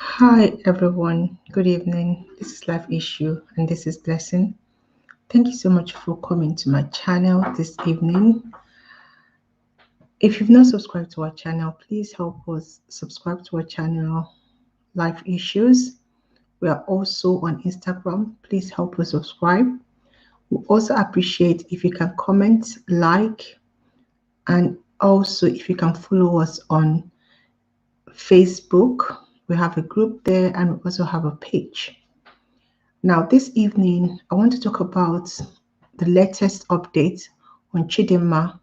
Hi everyone, good evening. This is Life Issue and this is Blessing. Thank you so much for coming to my channel this evening. If you've not subscribed to our channel, please help us subscribe to our channel, Life Issues. We are also on Instagram. Please help us subscribe. We also appreciate if you can comment, like, and also if you can follow us on Facebook. We have a group there and we also have a page. Now, this evening, I want to talk about the latest update on Chidinma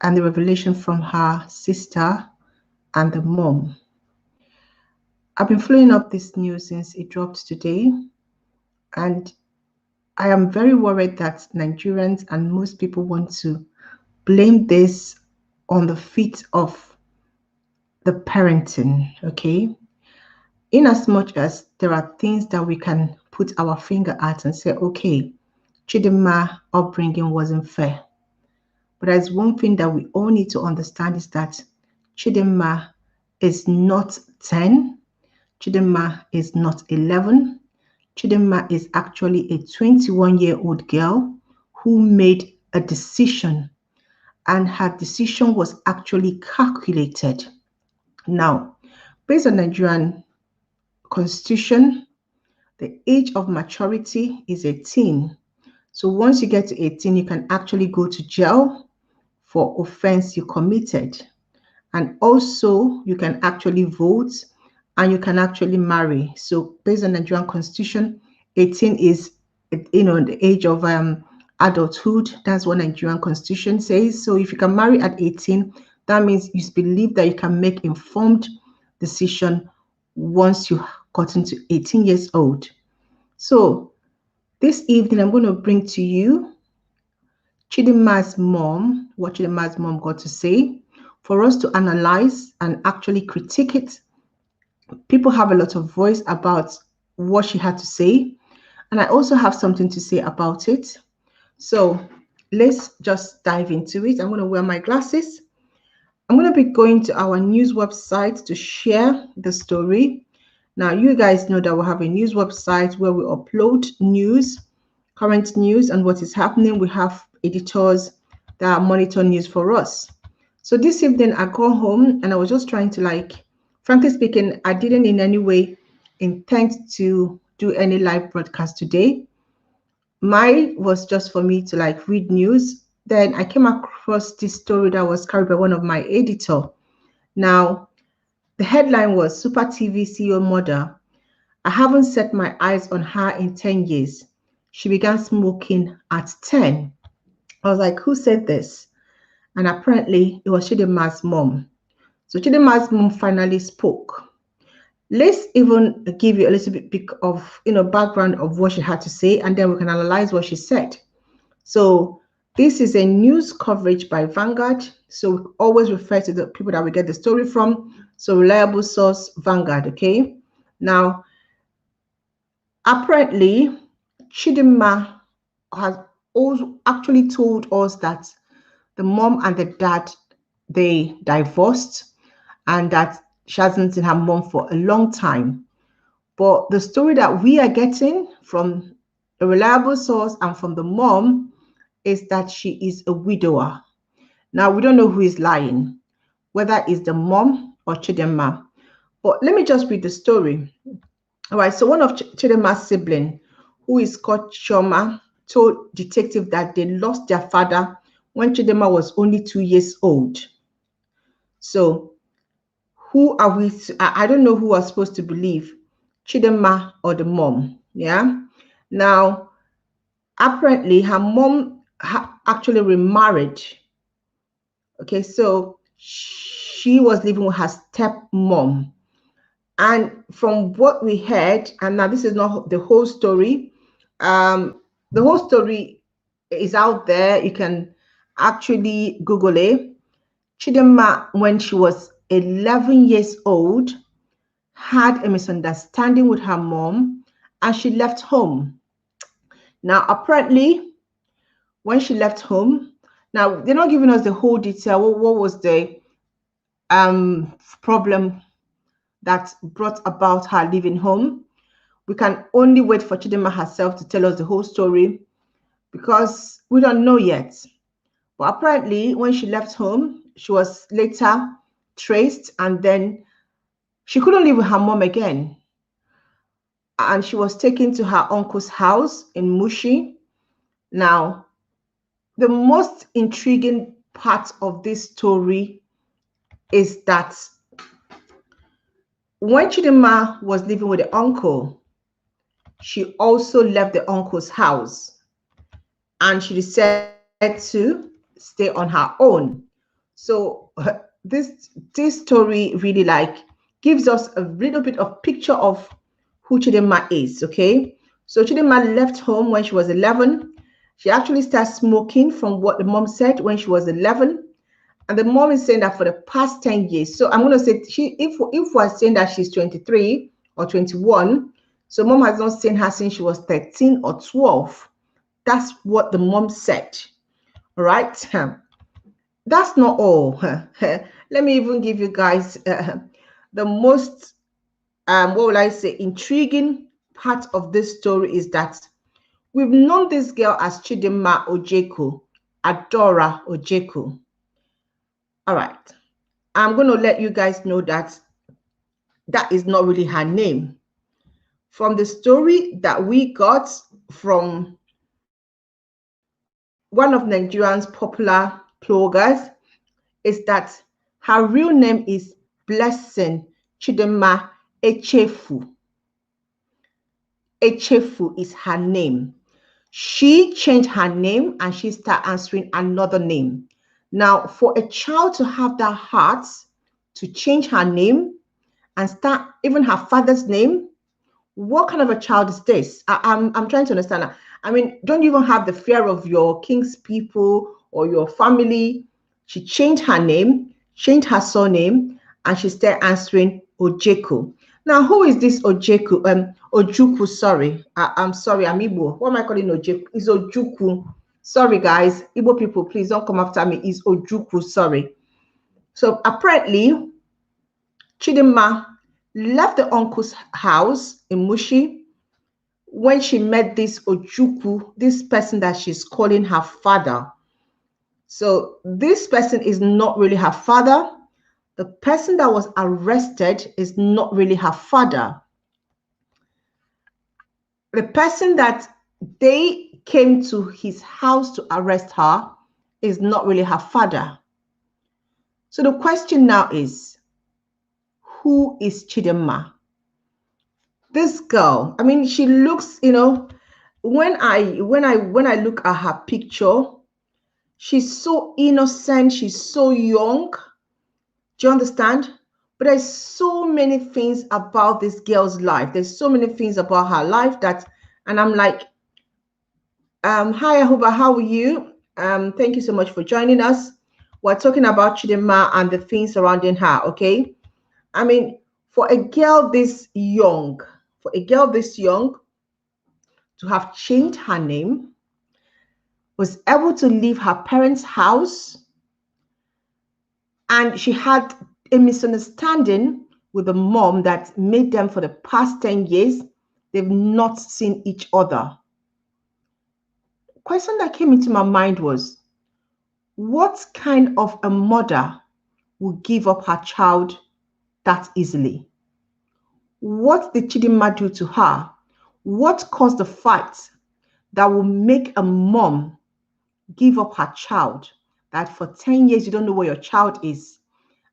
and the revelation from her sister and the mom. I've been following up this news since it dropped today, and I am very worried that Nigerians and most people want to blame this on the feet of the parenting, okay? In as much as there are things that we can put our finger at and say, okay, Chidinma upbringing wasn't fair. But there's one thing that we all need to understand is that Chidinma is not 10, Chidinma is not 11. Chidinma is actually a 21-year-old girl who made a decision, and her decision was actually calculated. Now, based on Nigerian constitution, the age of maturity is 18. So once you get to 18, you can actually go to jail for offense you committed. And also you can actually vote and you can actually marry. So based on Nigerian constitution, 18 is the age of adulthood. That's what Nigerian constitution says. So if you can marry at 18, that means you believe that you can make informed decision once you got into 18 years old. So this evening I'm going to bring to you Chidinma's mom, what Chidinma's mom got to say, for us to analyze and actually critique it. People have a lot of voice about what she had to say, and I also have something to say about it. So let's just dive into it. I'm going to wear my glasses. I'm going to be going to our news website to share the story. Now, you guys know that we have a news website where we upload news, current news, and what is happening. We have editors that monitor news for us. So this evening, I got home and I was just trying to, frankly speaking, I didn't in any way intend to do any live broadcast today. Mine was just for me to read news. Then I came across this story that was carried by one of my editor. Now, the headline was Super TV CEO Mother. I haven't set my eyes on her in 10 years. She began smoking at 10. I was like, who said this? And apparently it was Chidinma's mom. So Chidinma's mom finally spoke. Let's even give you a little bit of background of what she had to say, and then we can analyze what she said. So this is a news coverage by Vanguard. So we always refer to the people that we get the story from. So reliable source, Vanguard, okay? Now, apparently, Chidinma has also actually told us that the mom and the dad, they divorced and that she hasn't seen her mom for a long time. But the story that we are getting from a reliable source and from the mom is that she is a widower. Now, we don't know who is lying, whether it's the mom or Chidinma. But let me just read the story. All right, so one of Chidinma's siblings, who is called Chioma, told detective that they lost their father when Chidinma was only 2 years old. So who are we? I don't know who we're supposed to believe, Chidinma or the mom. Yeah. Now, apparently, her mom actually remarried. Okay, so she was living with her stepmom. And from what we heard, and now this is not the whole story, the whole story is out there. You can actually Google it. Chidinma, when she was 11 years old, had a misunderstanding with her mom and she left home. Now, apparently, when she left home, now they're not giving us the whole detail. What was the problem that brought about her leaving home. We can only wait for Chidinma herself to tell us the whole story because we don't know yet. But apparently, when she left home, she was later traced, and then she couldn't live with her mom again. And she was taken to her uncle's house in Mushi. Now, the most intriguing part of this story is that when Chidinma was living with the uncle, she also left the uncle's house and she decided to stay on her own. So this story really like gives us a little bit of picture of who Chidinma is. Okay, so Chidinma left home when she was 11. She actually started smoking from what the mom said when she was 11. And the mom is saying that for the past 10 years. So I'm going to say if we're saying that she's 23 or 21, so mom has not seen her since she was 13 or 12. That's what the mom said. All right. That's not all. Let me even give you guys the most, what will I say, intriguing part of this story is that we've known this girl as Chidinma Ojeku, Adora Ojeku. All right. I'm going to let you guys know that that is not really her name. From the story that we got from one of Nigerian's popular bloggers, is that her real name is Blessing Chidinma Echefu. Echefu is her name. She changed her name and she started answering another name. Now, for a child to have that heart to change her name and start even her father's name, what kind of a child is this? I'm trying to understand that. I mean, don't you even have the fear of your king's people or your family? She changed her name, changed her surname, and she started answering Ojeku. Now, who is this Ojeku? Ojuku, sorry. I'm sorry, I'm Igbo. What am I calling Ojeku? It's Ojuku. Sorry, guys. Igbo people, please don't come after me. It's Ojuku, sorry. So apparently, Chidinma left the uncle's house in Mushi when she met this Ojuku, this person that she's calling her father. So this person is not really her father. The person that was arrested is not really her father. The person that they came to his house to arrest her is not really her father. So the question now is, who is Chidinma? This girl, I mean, she looks, when I look at her picture, she's so innocent, she's so young. Do you understand? But there's so many things about this girl's life. There's so many things about her life and I'm like, hi Ahuba, how are you? Thank you so much for joining us. We're talking about Chidinma and the things surrounding her, okay? I mean, for a girl this young, to have changed her name, was able to leave her parents' house, and she had a misunderstanding with the mom that made them for the past 10 years, they've not seen each other. The question that came into my mind was, what kind of a mother would give up her child that easily? What did Chidinma do to her? What caused the fight that will make a mom give up her child, that for 10 years you don't know where your child is,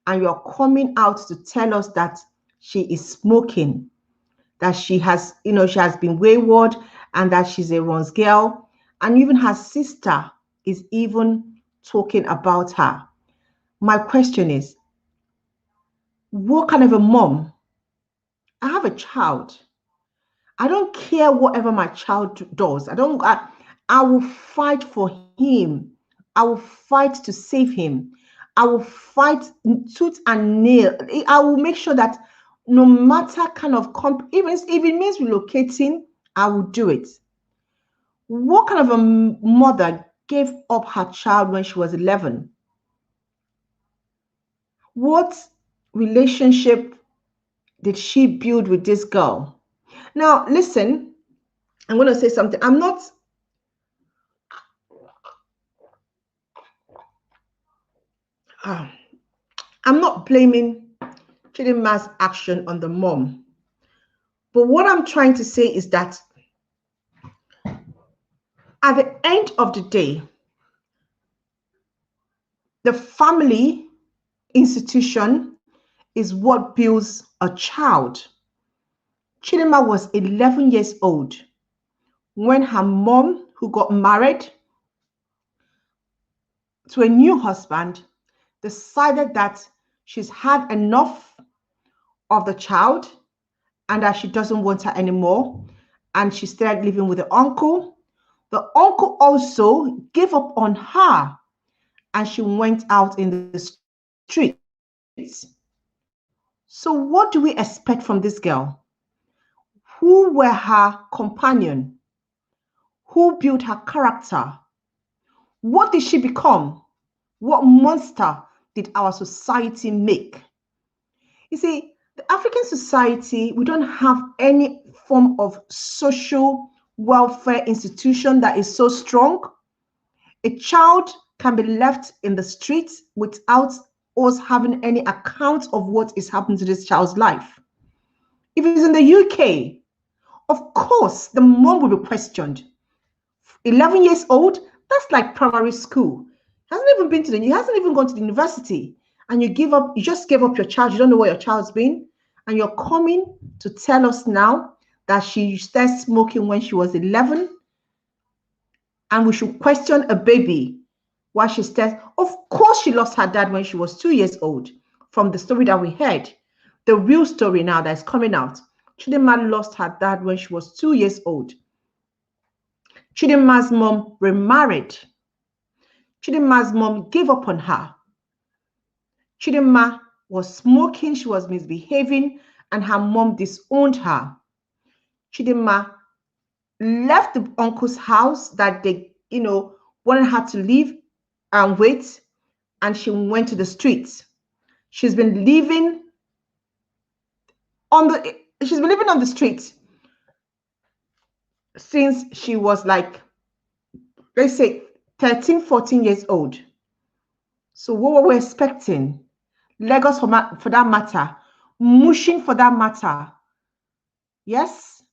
and you're coming out to tell us that she is smoking, that she has been wayward, and that she's a runs girl, and even her sister is even talking about her. My question is, what kind of a mom? I have a child. I don't care whatever my child does. I will fight for him. I will fight to save him. I will fight tooth and nail. I will make sure that no matter kind of, even if it means relocating, I will do it. What kind of a mother gave up her child when she was 11? What relationship did she build with this girl? Now, listen, I'm going to say something. I'm not blaming Chidinma's action on the mom. But what I'm trying to say is that at the end of the day, the family institution is what builds a child. Chidinma was 11 years old when her mom, who got married to a new husband, decided that she's had enough of the child and that she doesn't want her anymore. And she started living with the uncle. The uncle also gave up on her and she went out in the streets. So what do we expect from this girl? Who were her companion? Who built her character? What did she become? What monster did our society make? You see, the African society, we don't have any form of social welfare institution that is so strong. A child can be left in the streets without us having any account of what is happening to this child's life. If it's in the UK, of course, the mom will be questioned. 11 years old, that's like primary school. He hasn't even gone to the university. And you just gave up your child. You don't know where your child's been. And you're coming to tell us now that she started smoking when she was 11. And we should question a baby why she started. Of course, she lost her dad when she was 2 years old from the story that we heard. The real story now that is coming out. Chidinma lost her dad when she was 2 years old. Chidinma's mom remarried. Chidinma's mom gave up on her. Chidinma was smoking, she was misbehaving, and her mom disowned her. Chidinma left the uncle's house that they, wanted her to leave and wait, and she went to the streets. She's been living on the streets since she was like, let's say 13, 14 years old. So what were we expecting? Lagos for that matter, Mushin for that matter. Yes?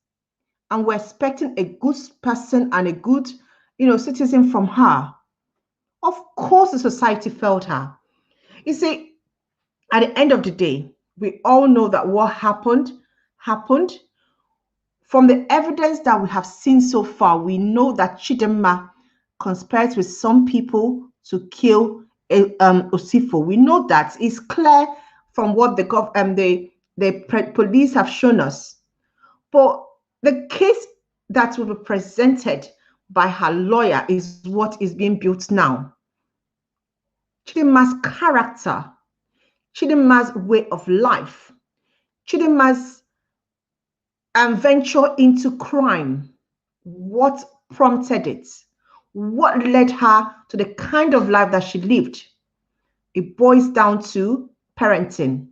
And we're expecting a good person and a good, citizen from her. Of course, the society failed her. You see, at the end of the day, we all know that what happened. From the evidence that we have seen so far, we know that Chidinma conspired with some people to kill Usifo. We know that. It's clear from what the police have shown us. But the case that will be presented by her lawyer is what is being built now. Chidinma's character, Chidinma's way of life, Chidinma's venture into crime. What prompted it? What led her to the kind of life that she lived? It boils down to parenting.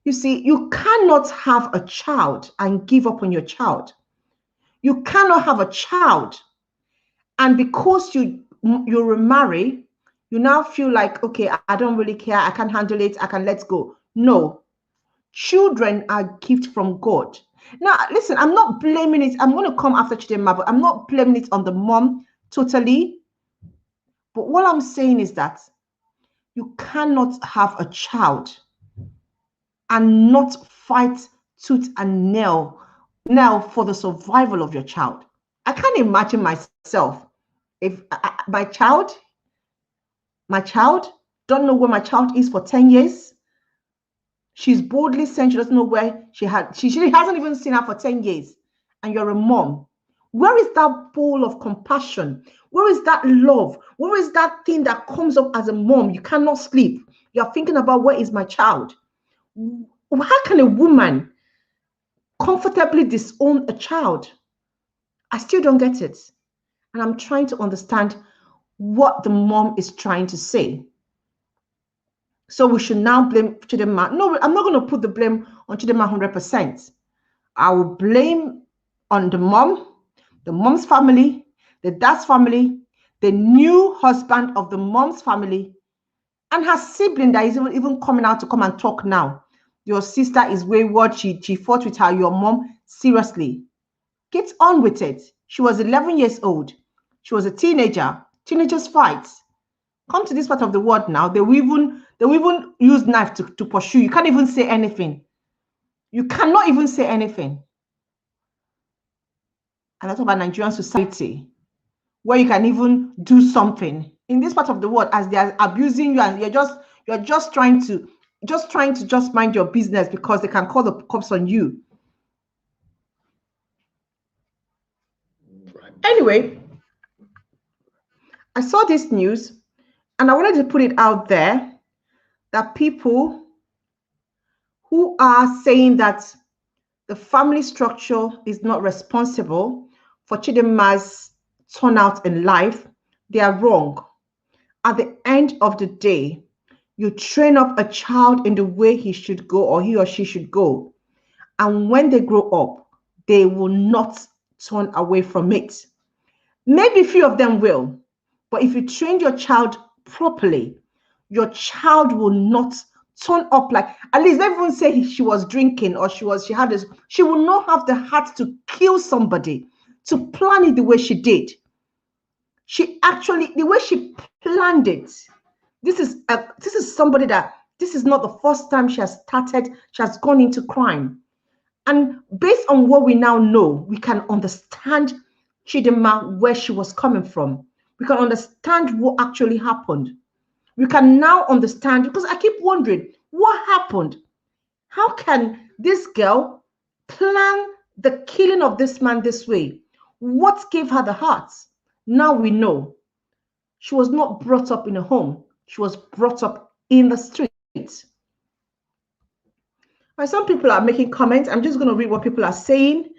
You see, you cannot have a child and give up on your child. You cannot have a child and because you remarry, you now feel like, okay, I don't really care. I can handle it. I can let go. No, children are gifts from God. Now, listen, I'm not blaming it. I'm going to come after Chidinma, but I'm not blaming it on the mom totally. But what I'm saying is that you cannot have a child and not fight tooth and nail for the survival of your child. I can't imagine myself if my child don't know where my child is for 10 years. She's boldly saying she doesn't know where she hasn't even seen her for 10 years. And you're a mom. Where is that bowl of compassion? Where is that love? Where is that thing that comes up as a mom? You cannot sleep. You're thinking about where is my child? How can a woman comfortably disown a child? I still don't get it. And I'm trying to understand what the mom is trying to say. So we should now blame Chidinma. No, I'm not going to put the blame on Chidinma 100%. I will blame on the mom's family, the dad's family, the new husband of the mom's family, and her sibling that is even coming out to come and talk now. Your sister is wayward. She fought with your mom. Seriously, get on with it. She was 11 years old. She was a teenager. Teenagers fight. Come to this part of the world now. They will even use knife to pursue. You can't even say anything. You cannot even say anything. And I talk about Nigerian society, where you can even do something in this part of the world as they are abusing you, and you're just trying to mind your business because they can call the cops on you. Anyway, I saw this news and I wanted to put it out there that people who are saying that the family structure is not responsible for Chidinma's turnout in life, they are wrong. At the end of the day, you train up a child in the way he should go or he or she should go. And when they grow up, they will not turn away from it. Maybe a few of them will, but if you train your child properly, your child will not turn up like, at least don't even say she was drinking or she had this, she will not have the heart to kill somebody, to plan it the way she did. She actually, the way she planned it, this is somebody that, this is not the first time she has gone into crime. And based on what we now know, we can understand Chidinma, where she was coming from. We can understand what actually happened. We can now understand, because I keep wondering, what happened? How can this girl plan the killing of this man this way? What gave her the heart? Now we know. She was not brought up in a home. She was brought up in the streets. Some people are making comments. I'm just going to read what people are saying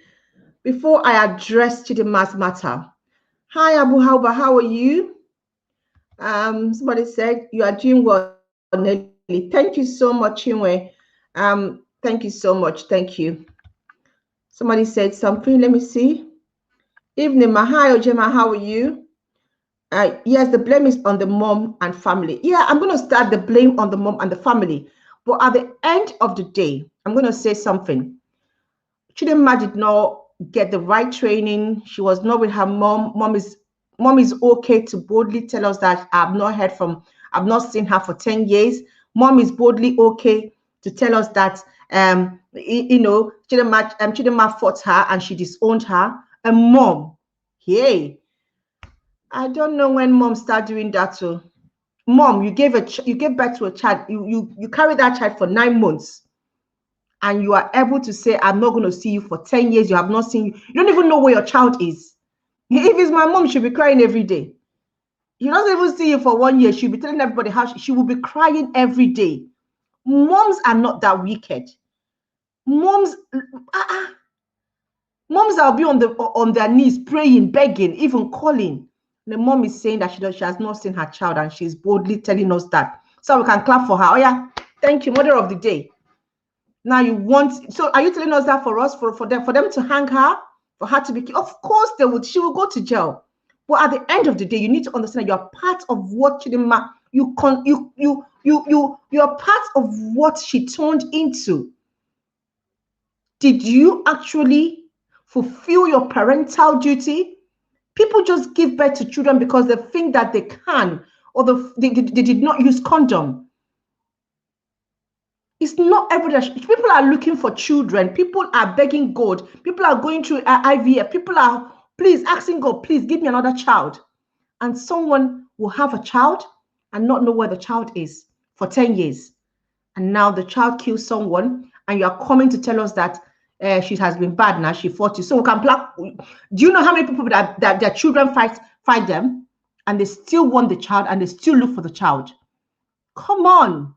before I address Chidinma's matter. Hi, Abu Hauba, how are you? Somebody said, you are doing well, Nelly. Thank you so much, Chinwe. Thank you so much. Thank you. Somebody said something. Let me see. Evening, Mahai Ojema, how are you? Yes, the blame is on the mom and family. Yeah, I'm going to start the blame on the mom and the family. But at the end of the day, I'm going to say something. Chidinma did not get the right training. She was not with her mom. Mom is okay to boldly tell us that I've not seen her for 10 years. Mom is boldly okay to tell us that Chidinma fought her and she disowned her. And mom, hey, I don't know when mom started doing that. So, mom, you gave birth to a child. You carried that child for 9 months. And you are able to say, I'm not going to see you for 10 years. You have not seen you. You don't even know where your child is. If it's my mom, she'll be crying every day. She doesn't even see you for 1 year. She'll be telling everybody how she will be crying every day. Moms are not that wicked. Moms will be on their knees praying, begging, even calling. The mom is saying that she has not seen her child, and she's boldly telling us that. So we can clap for her. Oh yeah, thank you, mother of the day. Now are you telling us that for us, for them to hang her, for her to be, of course she will go to jail. But at the end of the day, you need to understand you're part of what Chidinma, you're part of what she turned into. Did you actually fulfill your parental duty? People just give birth to children because they think that they can, or they did not use condom. It's not everybody. People are looking for children. People are begging God. People are going through IVF. People are asking God, please give me another child. And someone will have a child and not know where the child is for 10 years. And now the child kills someone, and you are coming to tell us that she has been bad now. She fought you. So we can pluck. Do you know how many people that their children fight them, and they still want the child, and they still look for the child? Come on.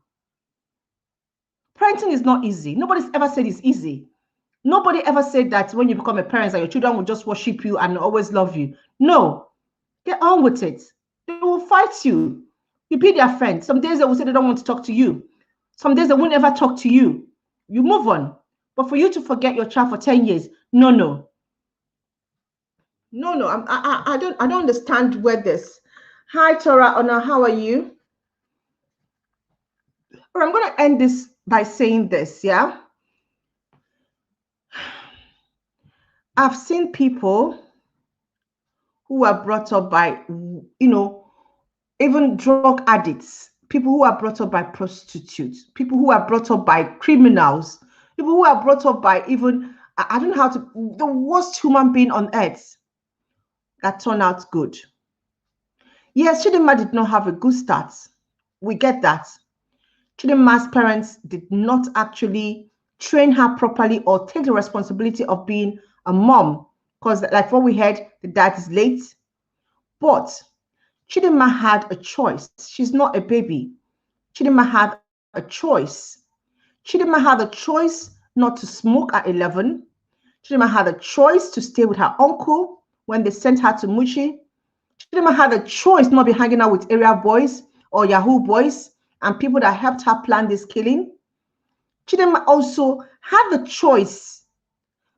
Parenting is not easy. Nobody's ever said it's easy. Nobody ever said that when you become a parent, that your children will just worship you and always love you. No, get on with it. They will fight you. You be their friend. Some days they will say they don't want to talk to you. Some days they won't ever talk to you. You move on. But for you to forget your child for 10 years, no, no. No, no, I don't understand where this. Hi, Tora Ona, how are you? But I'm going to end this by saying this, yeah? I've seen people who are brought up by, even drug addicts, people who are brought up by prostitutes, people who are brought up by criminals, people who are brought up by even, I don't know how to, the worst human being on earth that turn out good. Yes, Chidinma did not have a good start. We get that. Chidinma's parents did not actually train her properly or take the responsibility of being a mom. Because like what we heard, the dad is late. But Chidinma had a choice. She's not a baby. Chidinma had a choice. Chidinma had a choice not to smoke at 11. Chidinma had a choice to stay with her uncle when they sent her to Muchi. Chidinma had a choice not be hanging out with area boys or Yahoo boys and people that helped her plan this killing. Chidinma also had the choice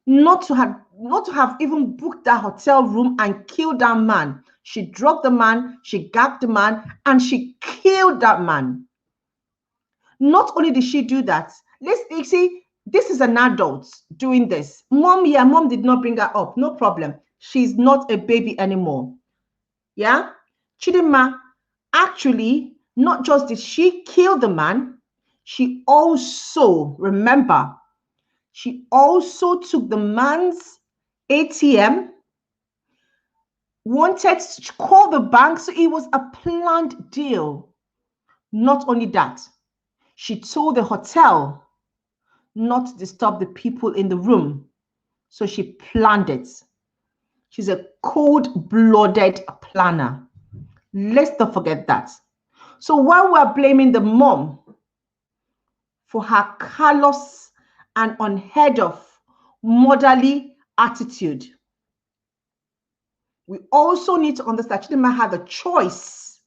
not to have even booked that hotel room and killed that man. She drugged the man, she gagged the man, and she killed that man. Not only did she do that, you see, this is an adult doing this. Mom did not bring her up. No problem. She's not a baby anymore. Yeah? Chidinma, actually, not just did she kill the man, she also, remember, she also took the man's ATM, wanted to call the bank, so it was a planned deal. Not only that, she told the hotel not to disturb the people in the room, so she planned it. She's a cold-blooded planner. Let's not forget that. So while we're blaming the mom for her callous and unheard of motherly attitude, we also need to understand Chidinma had a choice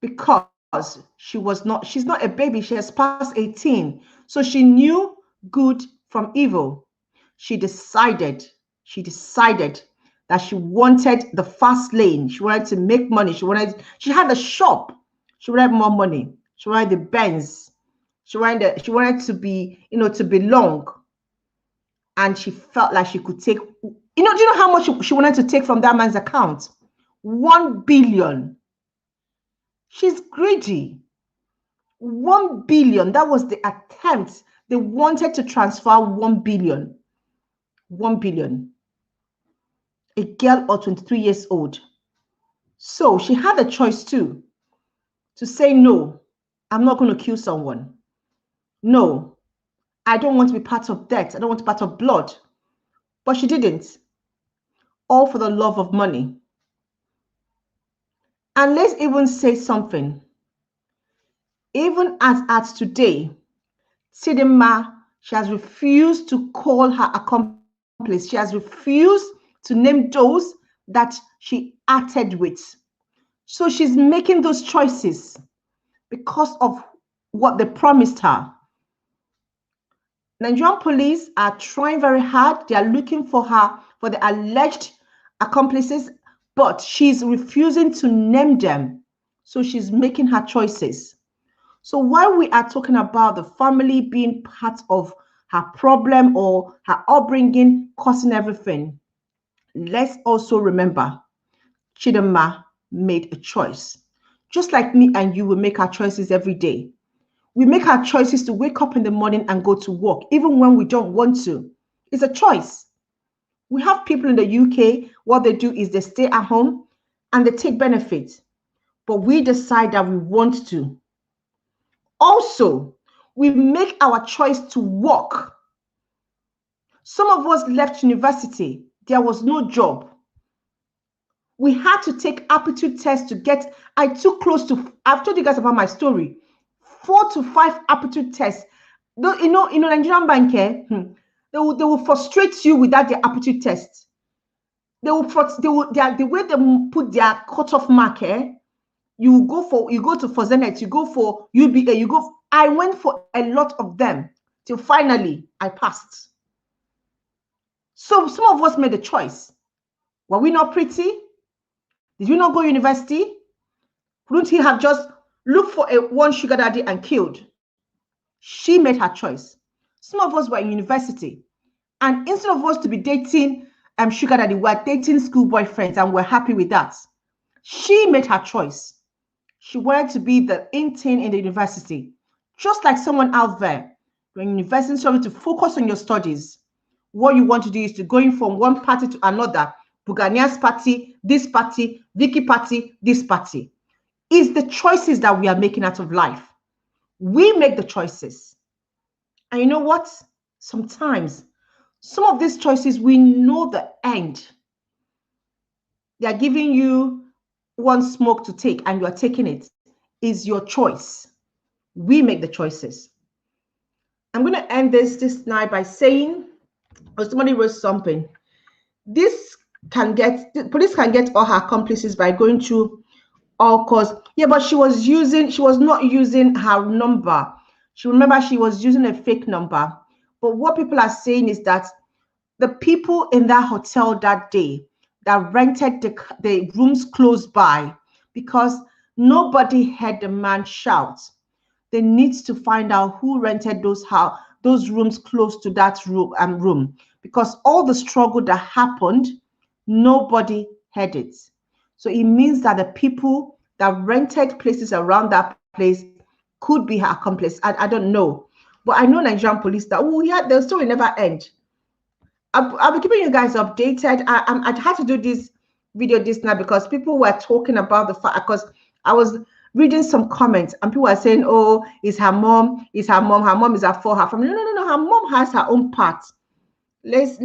because she's not a baby. She has passed 18. So she knew good from evil. She decided that she wanted the fast lane. She wanted to make money. She had a shop. She wanted more money. She wanted the Benz. She wanted to be, to belong. And she felt like she could take, do you know how much she wanted to take from that man's account? 1 billion. She's greedy. 1 billion. That was the attempt. They wanted to transfer 1 billion. 1 billion. A girl of 23 years old. So she had a choice too, to say, no, I'm not going to kill someone. No, I don't want to be part of death. I don't want to be part of blood. But she didn't. All for the love of money. And let's even say something. Even as at today, Chidinma, she has refused to call her accomplice. She has refused to name those that she acted with. So she's making those choices because of what they promised her. Nigerian police are trying very hard. They are looking for her, for the alleged accomplices, but she's refusing to name them. So she's making her choices. So while we are talking about the family being part of her problem or her upbringing causing everything, let's also remember Chidinma made a choice. Just like me and you will make our choices every day. We make our choices to wake up in the morning and go to work, even when we don't want to. It's a choice. We have people in the UK, what they do is they stay at home and they take benefits. But we decide that we want to. Also, we make our choice to work. Some of us left university. There was no job. We had to take aptitude tests to get, I've told you guys about my story, 4 to 5 aptitude tests. Nigerian bank, they will frustrate you without the aptitude test. The way they put their cutoff mark, You go to Zenith, you go for UBA, you go. I went for a lot of them till finally I passed. So some of us made a choice. Were we not pretty? Did we not go university? Couldn't he have just looked for one sugar daddy and killed? She made her choice. Some of us were in university, and instead of us to be dating sugar daddy, we're dating school boyfriends, and we're happy with that. She made her choice. She wanted to be the intern in the university, just like someone out there. When university is trying to focus on your studies, what you want to do is to going from one party to another. Bugania's party, this party, Vicky party, this party. It's the choices that we are making out of life. We make the choices. And you know what? Sometimes, some of these choices, we know the end. They are giving you one smoke to take and you are taking it. Is your choice. We make the choices. I'm going to end this night by saying, or somebody wrote something. Police can get all her accomplices by going through all cause. Yeah, but she was not using her number. She was using a fake number. But what people are saying is that the people in that hotel that day that rented the rooms close by, because nobody heard the man shout. They need to find out who rented those rooms close to that room, because all the struggle that happened, nobody heard it. So it means that the people that rented places around that place could be her accomplice. I don't know. But I know Nigerian police that, the story never end. I'll be keeping you guys updated. I had to do this video this night because people were talking about the fact, because I was reading some comments and people were saying, oh, it's her mom, her mom is for her family. No, her mom has her own part. Let's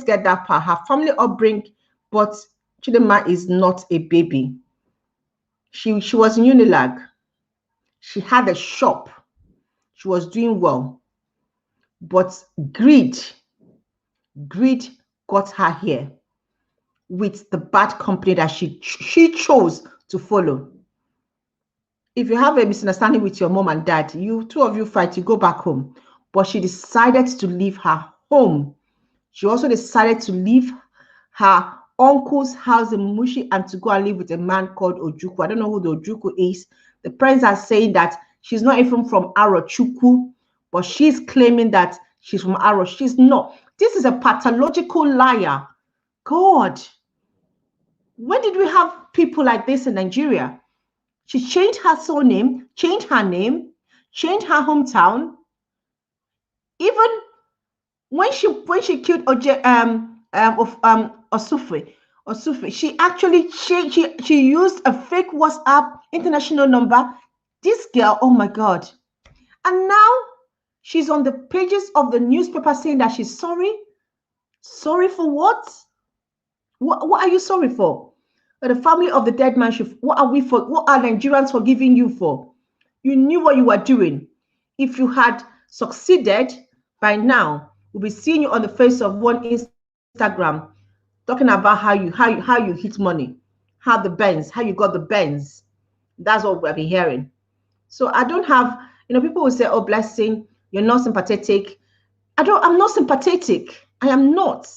get that part. Her family upbringing, but Chidinma is not a baby. She was in Unilag. She had a shop. She was doing well. But greed got her here with the bad company that she chose to follow. If you have a misunderstanding with your mom and dad, two of you fight, you go back home. But she decided to leave her home. She also decided to leave her uncle's house in Mushi and to go and live with a man called Ojukwu. I don't know who the Ojukwu is. The parents are saying that she's not even from Arochukwu, but she's claiming that she's from Aro. She's not. This is a pathological liar. God, when did we have people like this in Nigeria? She changed her surname, changed her name, changed her hometown. Even when she killed Usifo, she actually she used a fake WhatsApp international number. This girl, oh my God. And now she's on the pages of the newspaper saying that she's sorry. Sorry for what? What are you sorry for? The family of the dead man, what are Nigerians forgiving you for? You knew what you were doing. If you had succeeded by now, we'll be seeing you on the face of one Instagram talking about how you hit money, how you got the Benz. That's what we've been hearing. So I don't have, people will say, oh, Blessing, you're not sympathetic. I'm not sympathetic. I am not.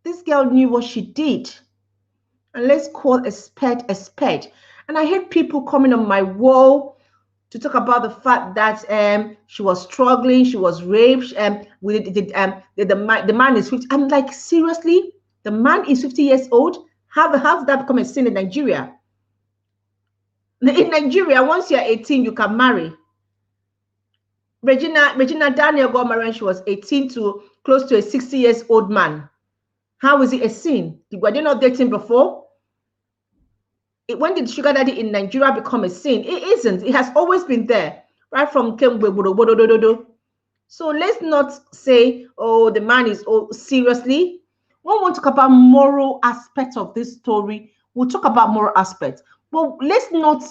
This girl knew what she did. And let's call a spade a spade. And I hate people coming on my wall to talk about the fact that she was struggling, she was raped, the man is 50. I'm like, seriously? The man is 50 years old? How did that become a sin in Nigeria? In Nigeria, once you're 18, you can marry. Regina Daniel got married when she was 18 to close to a 60 years old man. How is it a sin? Were they not dating before? When did sugar daddy in Nigeria become a sin? It isn't. It has always been there, right from Kemgbe. So let's not say, oh, the man is, seriously. When we want to talk about moral aspects of this story, we'll talk about moral aspects. But let's not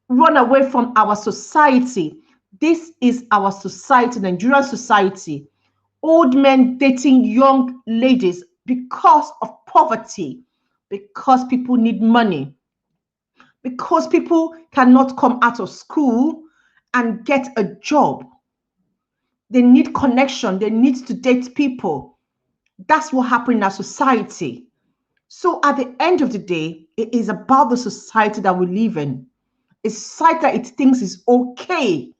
run away from our society. This is our society, Nigerian society. Old men dating young ladies because of poverty, because people need money, because people cannot come out of school and get a job. They need connection. They need to date people. That's what happened in our society. So at the end of the day, it is about the society that we live in. A society that it thinks is okay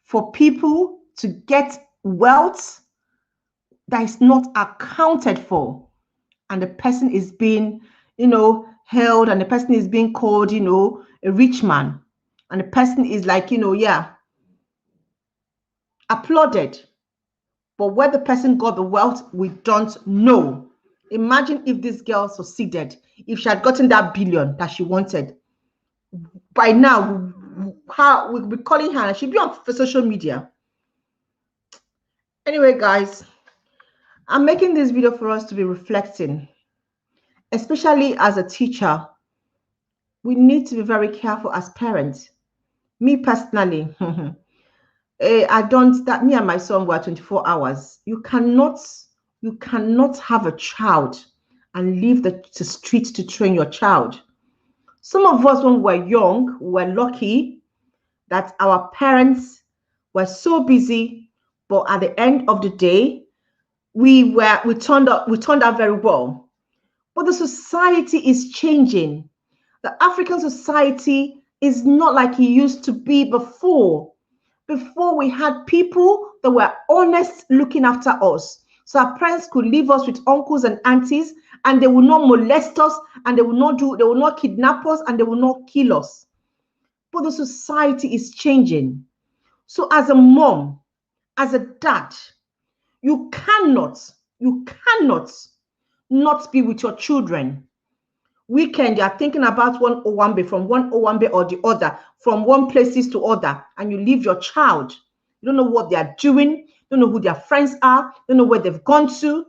for people to get wealth that is not accounted for. And the person is being, held, and the person is being called, a rich man. And the person is like, applauded. But where the person got the wealth, we don't know. Imagine if this girl succeeded, if she had gotten that billion that she wanted. By now, how we'll be calling her, she'll be on social media. Anyway, guys, I'm making this video for us to be reflecting, especially as a teacher. We need to be very careful as parents. Me personally, I don't, that me and my son were 24 hours. You cannot have a child and leave the street to train your child. Some of us, when we were young, were lucky that our parents were so busy, but at the end of the day, we turned out very well. But the society is changing. The African society is not like it used to be before. Before, we had people that were honest looking after us. So our parents could leave us with uncles and aunties, and they will not molest us, and they will not kidnap us, and they will not kill us. But the society is changing. So as a mom, as a dad, you cannot not be with your children. Weekend, you are thinking about one Owambe from one Owambe or the other, from one places to other, and you leave your child. You don't know what they are doing, you don't know who their friends are, you don't know where they've gone to,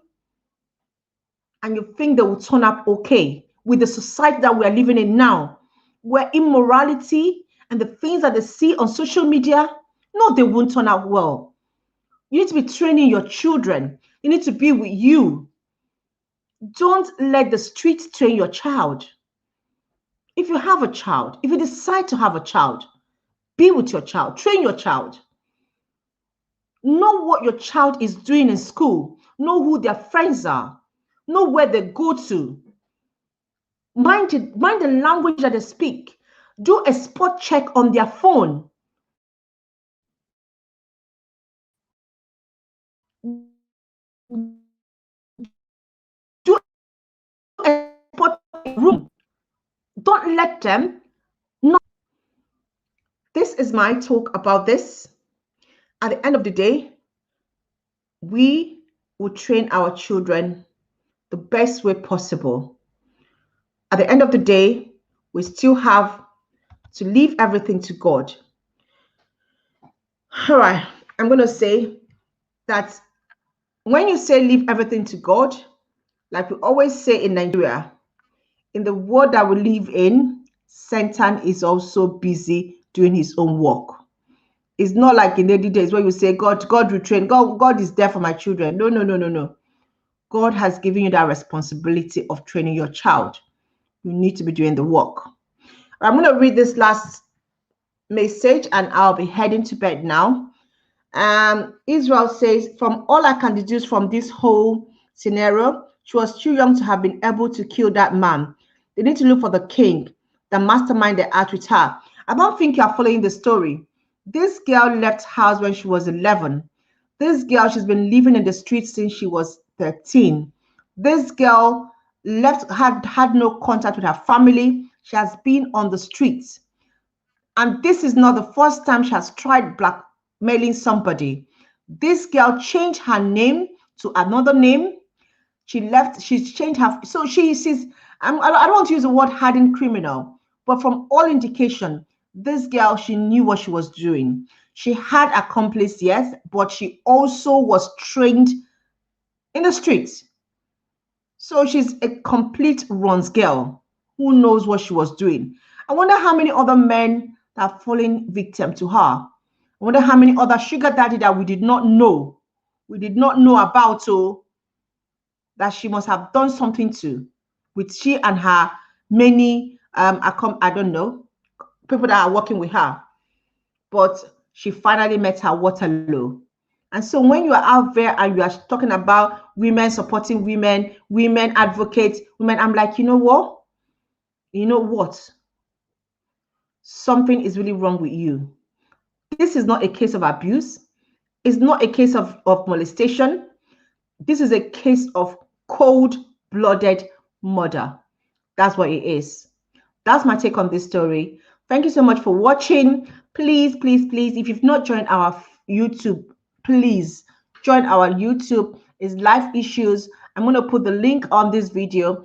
and you think they will turn up okay with the society that we are living in now, where immorality and the things that they see on social media, no, they won't turn out well. You need to be training your children. You need to be with you. Don't let the street train your child. If you have a child, if you decide to have a child, be with your child, train your child. Know what your child is doing in school. Know who their friends are. Know where they go to. Mind the language that they speak. Do a spot check on their phone. Do a spot room. Don't let them know. This is my talk about this. At the end of the day, we will train our children the best way possible. At the end of the day, we still have to leave everything to God. All right, I'm going to say that when you say leave everything to God, like we always say in Nigeria, in the world that we live in, Satan is also busy doing his own work. It's not like in the days where you say, God will train, God is there for my children. No. God has given you that responsibility of training your child. You need to be doing the work. I'm going to read this last message and I'll be heading to bed now. Israel says, from all I can deduce from this whole scenario, she was too young to have been able to kill that man. They need to look for the king, the mastermind they had with her. I don't think you're following the story. This girl left house when she was 11. This girl, she's been living in the streets since she was 13. This girl had no contact with her family. She has been on the streets. And this is not the first time she has tried blackmailing somebody. This girl changed her name to another name. She's changed her, so she's, I don't want to use the word hardened criminal, but from all indication, this girl, she knew what she was doing. She had accomplice, yes, but she also was trained in the streets. So she's a complete runs girl who knows what she was doing. I wonder how many other men that are falling victim to her. I wonder how many other sugar daddy that we did not know about, so that she must have done something to, with she and her many I don't know, people that are working with her, but she finally met her Waterloo. And so when you are out there and you are talking about women supporting women, women advocates, women, I'm like, you know what? You know what? Something is really wrong with you. This is not a case of abuse. It's not a case of molestation. This is a case of cold-blooded murder. That's what it is. That's my take on this story. Thank you so much for watching. Please, please, please, if you've not joined our YouTube, please join our YouTube. It's Life Issues. I'm going to put the link on this video.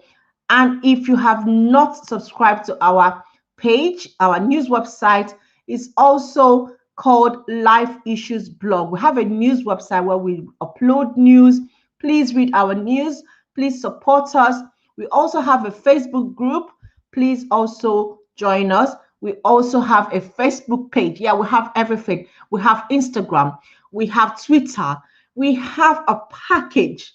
And if you have not subscribed to our page, our news website is also called Life Issues Blog. We have a news website where we upload news. Please read our news. Please support us. We also have a Facebook group. Please also join us. We also have a Facebook page. Yeah, we have everything. We have Instagram. We have Twitter. We have a package.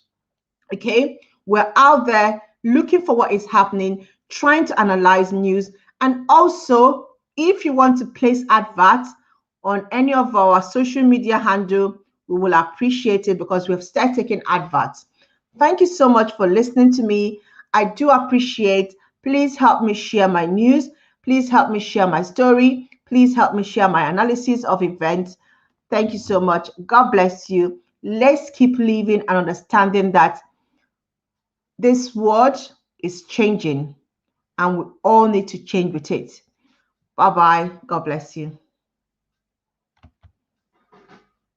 Okay, we're out there looking for what is happening, trying to analyze news. And also, if you want to place adverts on any of our social media handle, we will appreciate it because we have started taking adverts. Thank you so much for listening to me. I do appreciate. Please help me share my news. Please help me share my story. Please help me share my analysis of events. Thank you so much. God bless you. Let's keep living and understanding that this world is changing and we all need to change with it. Bye-bye. God bless you.